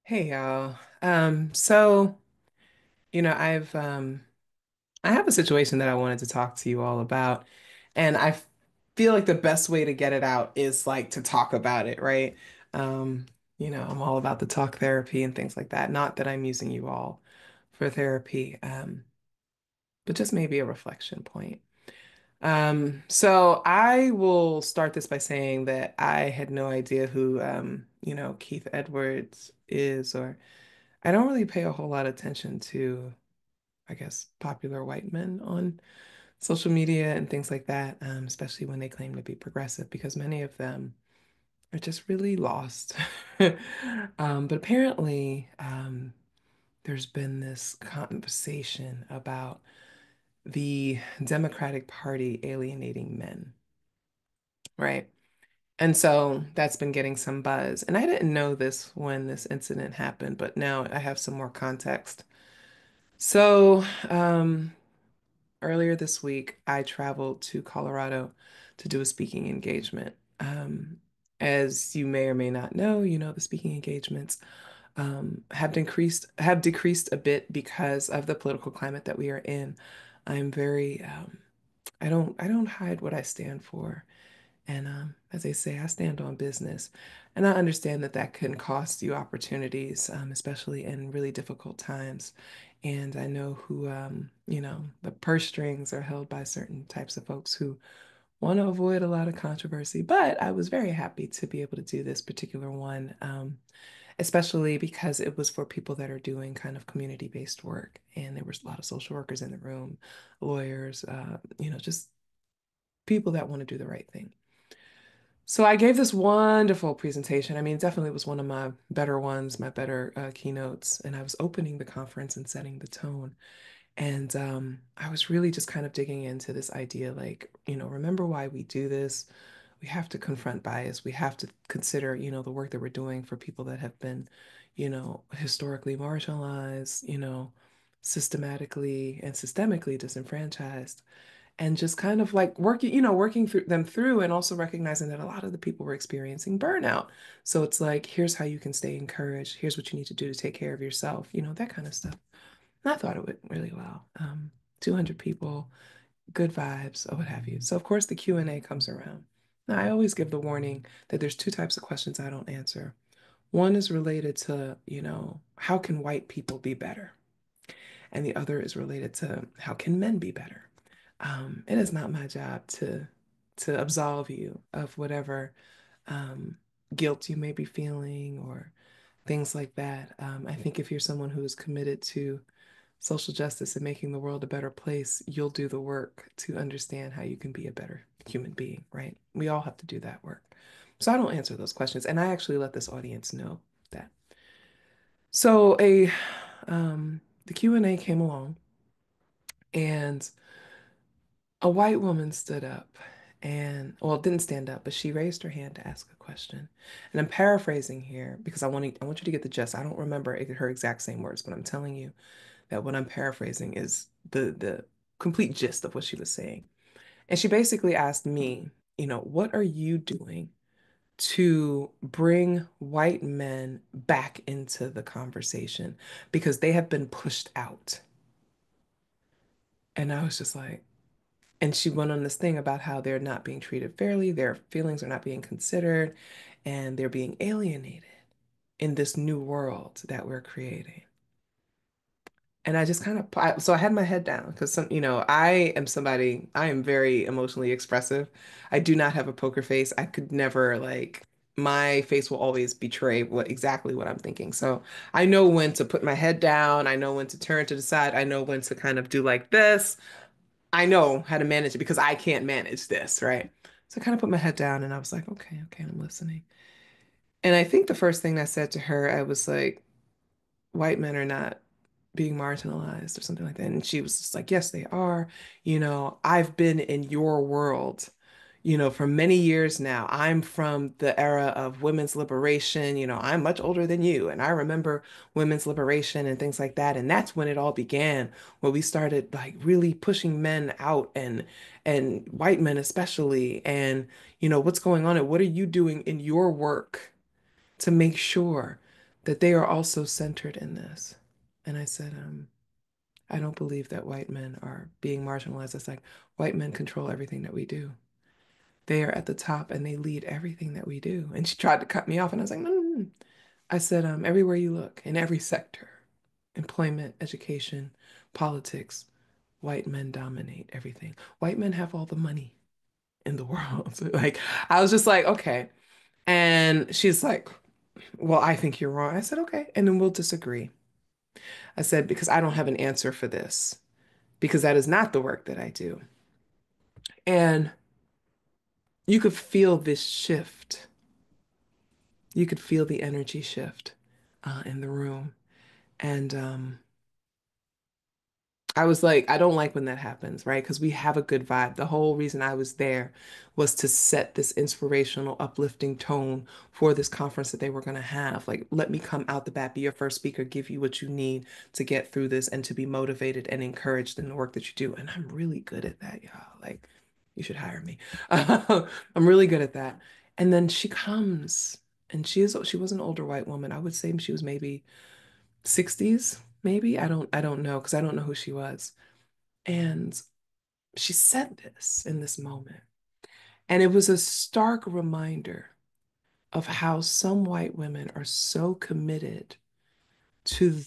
Hey y'all. So I have a situation that I wanted to talk to you all about, and feel like the best way to get it out is like to talk about it, right? Um, I'm all about the talk therapy and things like that. Not that I'm using you all for therapy, but just maybe a reflection point. So I will start this by saying that I had no idea who Keith Edwards is, or I don't really pay a whole lot of attention to, I guess, popular white men on social media and things like that, especially when they claim to be progressive, because many of them are just really lost. But apparently, there's been this conversation about the Democratic Party alienating men, right? And so that's been getting some buzz. And I didn't know this when this incident happened, but now I have some more context. So, earlier this week, I traveled to Colorado to do a speaking engagement. As you may or may not know, the speaking engagements have decreased a bit because of the political climate that we are in. I'm very I don't hide what I stand for. And as they say, I stand on business. And I understand that that can cost you opportunities, especially in really difficult times. And I know the purse strings are held by certain types of folks who want to avoid a lot of controversy. But I was very happy to be able to do this particular one, especially because it was for people that are doing kind of community-based work. And there was a lot of social workers in the room, lawyers, just people that want to do the right thing. So I gave this wonderful presentation. I mean, definitely was one of my better ones, my better keynotes. And I was opening the conference and setting the tone. And I was really just kind of digging into this idea, like, remember why we do this. We have to confront bias. We have to consider, the work that we're doing for people that have been, historically marginalized, systematically and systemically disenfranchised, and just kind of like working through them through, and also recognizing that a lot of the people were experiencing burnout. So it's like, here's how you can stay encouraged. Here's what you need to do to take care of yourself, that kind of stuff. And I thought it went really well. 200 people, good vibes, or what have you. So of course the Q&A comes around. Now I always give the warning that there's two types of questions I don't answer. One is related to, how can white people be better? And the other is related to how can men be better? It is not my job to absolve you of whatever um, guilt you may be feeling or things like that. I think if you're someone who is committed to social justice and making the world a better place, you'll do the work to understand how you can be a better human being, right? We all have to do that work. So I don't answer those questions, and I actually let this audience know that. So the Q&A came along, and a white woman stood up and, well, didn't stand up, but she raised her hand to ask a question. And I'm paraphrasing here because I want you to get the gist. I don't remember her exact same words, but I'm telling you that what I'm paraphrasing is the complete gist of what she was saying. And she basically asked me, what are you doing to bring white men back into the conversation because they have been pushed out? And I was just like, and she went on this thing about how they're not being treated fairly, their feelings are not being considered, and they're being alienated in this new world that we're creating. And I just kind of, so I had my head down because I am very emotionally expressive. I do not have a poker face. I could never like, my face will always betray exactly what I'm thinking. So I know when to put my head down. I know when to turn to the side. I know when to kind of do like this. I know how to manage it because I can't manage this, right? So I kind of put my head down and I was like, okay, okay, I'm listening. And I think the first thing I said to her, I was like, white men are not being marginalized or something like that. And she was just like, yes, they are. I've been in your world, for many years now. I'm from the era of women's liberation. I'm much older than you. And I remember women's liberation and things like that. And that's when it all began, when we started like really pushing men out, and white men especially. And, what's going on and what are you doing in your work to make sure that they are also centered in this. And I said, I don't believe that white men are being marginalized. It's like white men control everything that we do. They are at the top and they lead everything that we do. And she tried to cut me off, and I was like, no, no, no. I said, everywhere you look, in every sector, employment, education, politics, white men dominate everything. White men have all the money in the world. Like, I was just like, okay. And she's like, well, I think you're wrong. I said, okay. And then we'll disagree. I said, because I don't have an answer for this, because that is not the work that I do. And you could feel this shift. You could feel the energy shift in the room. And I was like, I don't like when that happens, right? Because we have a good vibe. The whole reason I was there was to set this inspirational, uplifting tone for this conference that they were going to have. Like, let me come out the bat, be your first speaker, give you what you need to get through this and to be motivated and encouraged in the work that you do. And I'm really good at that, y'all. Like, you should hire me. I'm really good at that. And then she comes, and she was an older white woman. I would say she was maybe 60s, maybe. I don't know because I don't know who she was. And she said this in this moment. And it was a stark reminder of how some white women are so committed to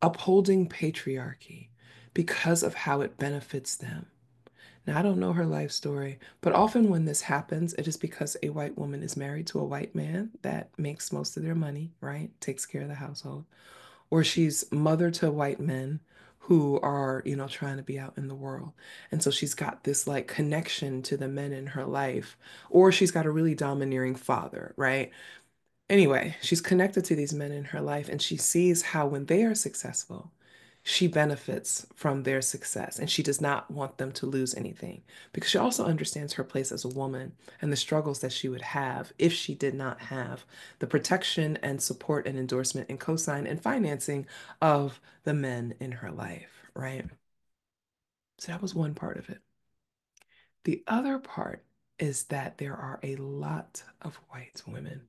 upholding patriarchy because of how it benefits them. Now, I don't know her life story, but often when this happens, it is because a white woman is married to a white man that makes most of their money, right? Takes care of the household. Or she's mother to white men who are, trying to be out in the world. And so she's got this like connection to the men in her life, or she's got a really domineering father, right? Anyway, she's connected to these men in her life, and she sees how when they are successful, she benefits from their success, and she does not want them to lose anything because she also understands her place as a woman and the struggles that she would have if she did not have the protection and support and endorsement and cosign and financing of the men in her life, right? So that was one part of it. The other part is that there are a lot of white women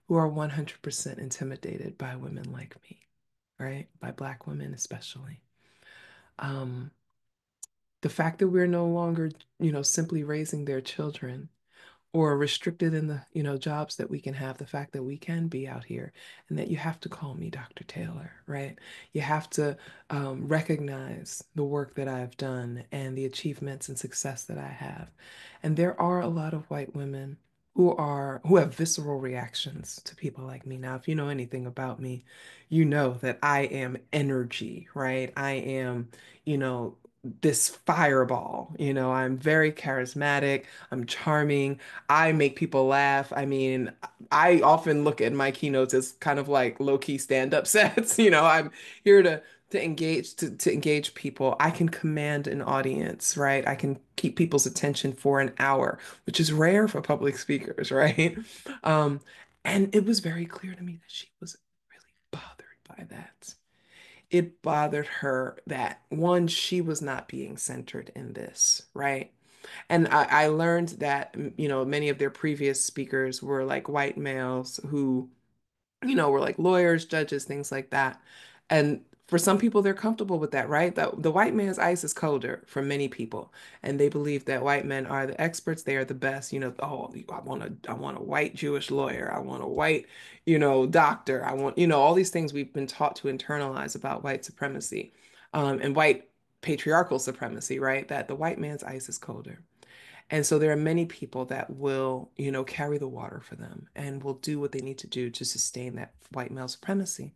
who are 100% intimidated by women like me, right? By Black women, especially. Um, the fact that we're no longer, simply raising their children or restricted in the, jobs that we can have, the fact that we can be out here and that you have to call me Dr. Taylor, right? You have to recognize the work that I've done and the achievements and success that I have. And there are a lot of white women who have visceral reactions to people like me. Now, if you know anything about me, you know that I am energy, right? I am, this fireball. I'm very charismatic. I'm charming. I make people laugh. I mean, I often look at my keynotes as kind of like low-key stand-up sets. I'm here to engage people. I can command an audience, right? I can keep people's attention for an hour, which is rare for public speakers, right? Um, and it was very clear to me that she was really bothered by that. It bothered her that one, she was not being centered in this, right? And I learned that, many of their previous speakers were like white males who, were like lawyers, judges, things like that. And for some people, they're comfortable with that, right? The white man's ice is colder for many people. And they believe that white men are the experts, they are the best. Oh, I want a white Jewish lawyer. I want a white, doctor. I want, all these things we've been taught to internalize about white supremacy, and white patriarchal supremacy, right? That the white man's ice is colder. And so there are many people that will, carry the water for them and will do what they need to do to sustain that white male supremacy.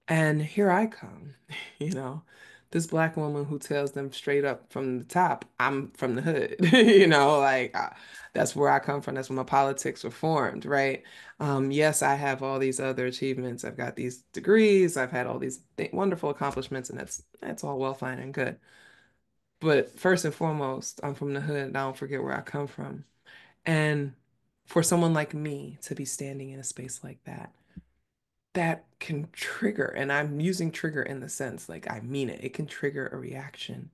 And here I come, you know, this Black woman who tells them straight up from the top, I'm from the hood, like that's where I come from. That's where my politics were formed, right? Yes, I have all these other achievements. I've got these degrees. I've had all these wonderful accomplishments, and that's all well, fine, and good. But first and foremost, I'm from the hood, and I don't forget where I come from. And for someone like me to be standing in a space like that, that can trigger, and I'm using trigger in the sense like I mean it, it can trigger a reaction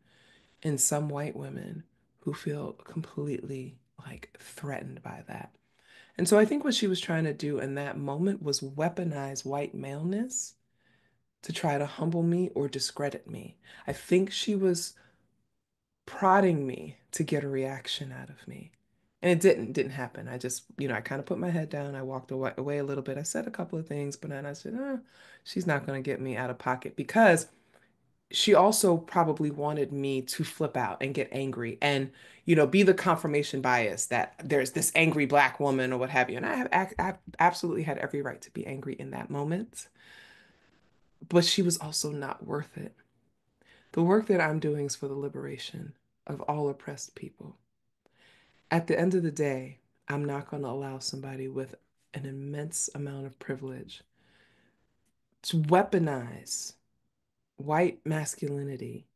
in some white women who feel completely like threatened by that. And so I think what she was trying to do in that moment was weaponize white maleness to try to humble me or discredit me. I think she was prodding me to get a reaction out of me. And it didn't happen. I just, I kind of put my head down. I walked away a little bit. I said a couple of things, but then I said, she's not going to get me out of pocket because she also probably wanted me to flip out and get angry and, be the confirmation bias that there's this angry black woman or what have you. And I absolutely had every right to be angry in that moment, but she was also not worth it. The work that I'm doing is for the liberation of all oppressed people. At the end of the day, I'm not going to allow somebody with an immense amount of privilege to weaponize white masculinity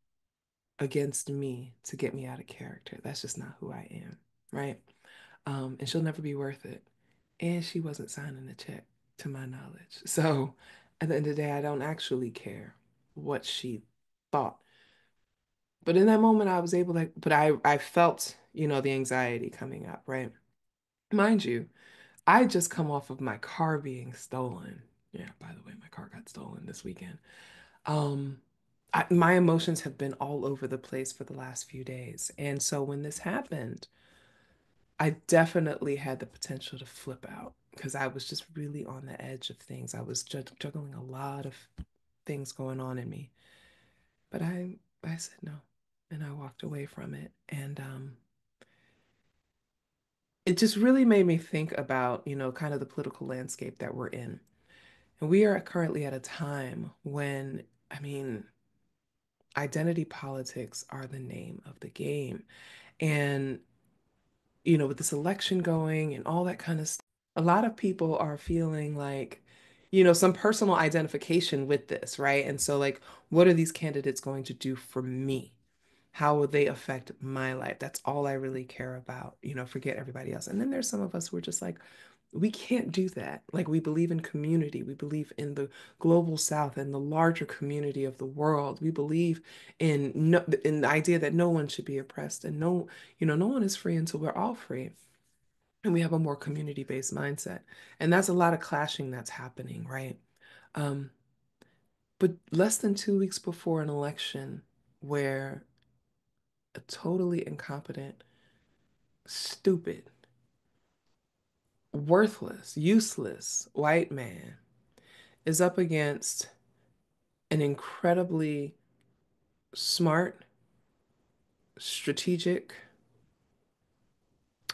against me to get me out of character. That's just not who I am, right? And she'll never be worth it. And she wasn't signing the check, to my knowledge. So at the end of the day, I don't actually care what she thought. But in that moment, I was able to, but I felt, the anxiety coming up, right? Mind you, I just come off of my car being stolen. Yeah, by the way, my car got stolen this weekend. Um, my emotions have been all over the place for the last few days. And so when this happened, I definitely had the potential to flip out because I was just really on the edge of things. I was juggling a lot of things going on in me. But I said no, and I walked away from it. And it just really made me think about, kind of the political landscape that we're in. And we are currently at a time when, I mean, identity politics are the name of the game. And, with this election going and all that kind of stuff, a lot of people are feeling like, some personal identification with this, right? And so, like, what are these candidates going to do for me? How will they affect my life? That's all I really care about, forget everybody else. And then there's some of us who are just like, we can't do that. Like, we believe in community. We believe in the global south and the larger community of the world. We believe in no, in the idea that no one should be oppressed and no one is free until we're all free. And we have a more community-based mindset. And that's a lot of clashing that's happening, right? Um, but less than 2 weeks before an election where a totally incompetent, stupid, worthless, useless white man is up against an incredibly smart, strategic,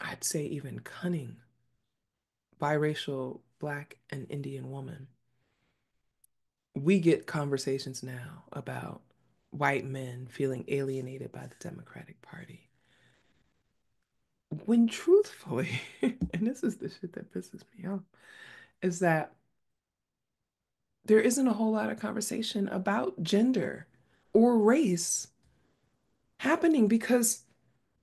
I'd say even cunning, biracial black and Indian woman. We get conversations now about white men feeling alienated by the Democratic Party. When truthfully, and this is the shit that pisses me off, is that there isn't a whole lot of conversation about gender or race happening because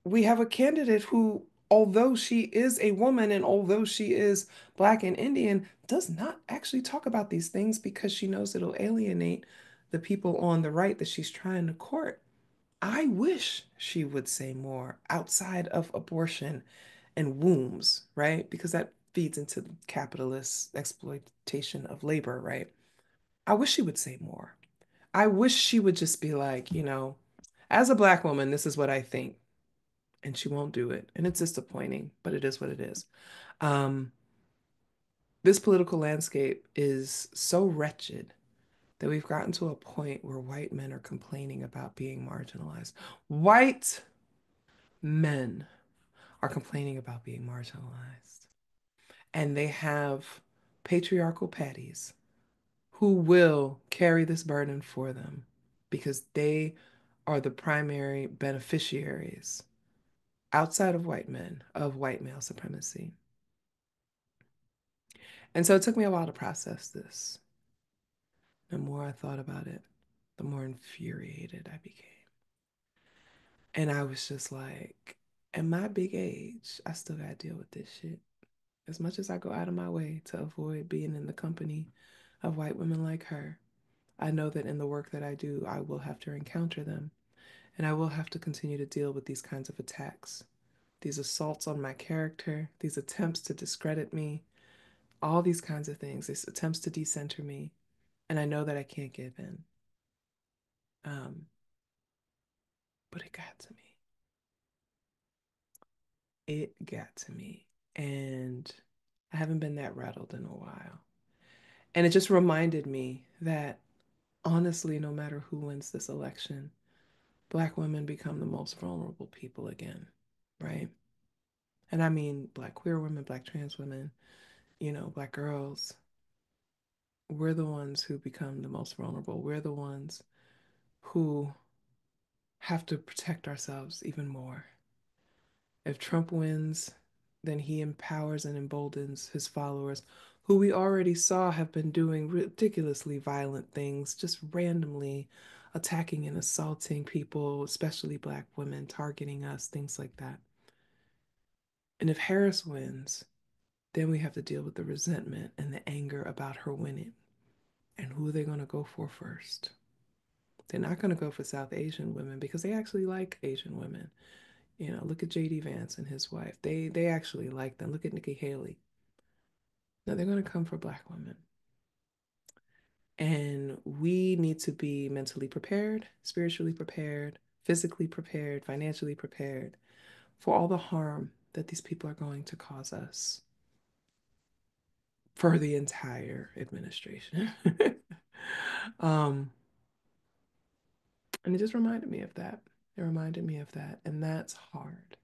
we have a candidate who, although she is a woman and although she is Black and Indian, does not actually talk about these things because she knows it'll alienate the people on the right that she's trying to court. I wish she would say more outside of abortion and wombs, right? Because that feeds into the capitalist exploitation of labor, right? I wish she would say more. I wish she would just be like, as a black woman, this is what I think. And she won't do it. And it's disappointing, but it is what it is. Um, this political landscape is so wretched that we've gotten to a point where white men are complaining about being marginalized. White men are complaining about being marginalized. And they have patriarchal patties who will carry this burden for them because they are the primary beneficiaries outside of white men of white male supremacy. And so it took me a while to process this. The more I thought about it, the more infuriated I became. And I was just like, at my big age, I still gotta deal with this shit. As much as I go out of my way to avoid being in the company of white women like her, I know that in the work that I do, I will have to encounter them and I will have to continue to deal with these kinds of attacks. these assaults on my character, these attempts to discredit me, all these kinds of things, these attempts to decenter me. And I know that I can't give in. Um, but it got to me. It got to me. And I haven't been that rattled in a while. And it just reminded me that honestly, no matter who wins this election, Black women become the most vulnerable people again, right? And I mean Black queer women, Black trans women, Black girls. We're the ones who become the most vulnerable. We're the ones who have to protect ourselves even more. If Trump wins, then he empowers and emboldens his followers, who we already saw have been doing ridiculously violent things, just randomly attacking and assaulting people, especially Black women, targeting us, things like that. And if Harris wins, then we have to deal with the resentment and the anger about her winning. And who are they going to go for first? They're not going to go for South Asian women because they actually like Asian women. Look at JD Vance and his wife. They actually like them. Look at Nikki Haley. No, they're going to come for Black women. And we need to be mentally prepared, spiritually prepared, physically prepared, financially prepared for all the harm that these people are going to cause us for the entire administration. um, and it just reminded me of that. It reminded me of that. And that's hard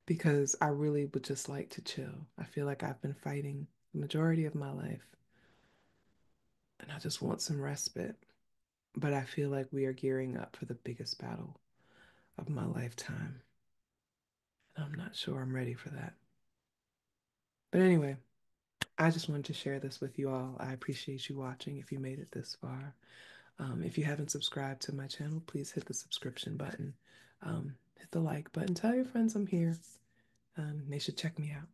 because I really would just like to chill. I feel like I've been fighting the majority of my life and I just want some respite. But I feel like we are gearing up for the biggest battle of my lifetime. And I'm not sure I'm ready for that. But anyway, I just wanted to share this with you all. I appreciate you watching if you made it this far. If you haven't subscribed to my channel, please hit the subscription button. Hit the like button. Tell your friends I'm here. They should check me out.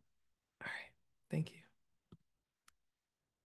All right. Thank you.